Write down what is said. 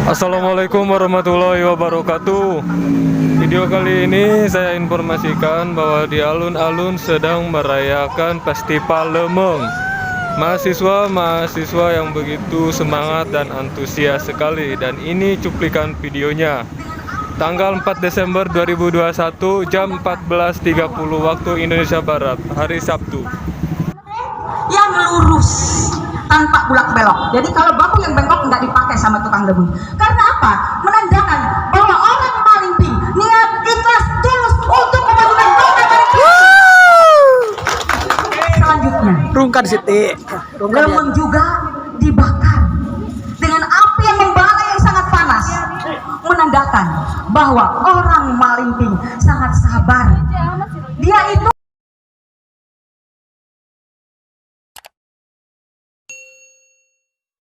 Assalamualaikum warahmatullahi wabarakatuh. Video kali ini saya informasikan bahwa di alun-alun sedang merayakan Festival Lemeng. Mahasiswa yang begitu semangat dan antusias sekali, dan ini cuplikan videonya. Tanggal 4 Desember 2021 jam 14.30 waktu Indonesia Barat, hari Sabtu. Yang lurus tanpa bulak-belok. Jadi kalau baku yang bengkok nggak dipakai sama tukang debu. Karena apa? Menandakan bahwa orang Malingping niat ikhlas tulus untuk memajukan kota Malingping. Selanjutnya, Rungkan Siti. Lemeng juga dibakar dengan api yang membara yang sangat panas, menandakan bahwa orang Malingping sangat sabar. Dia itu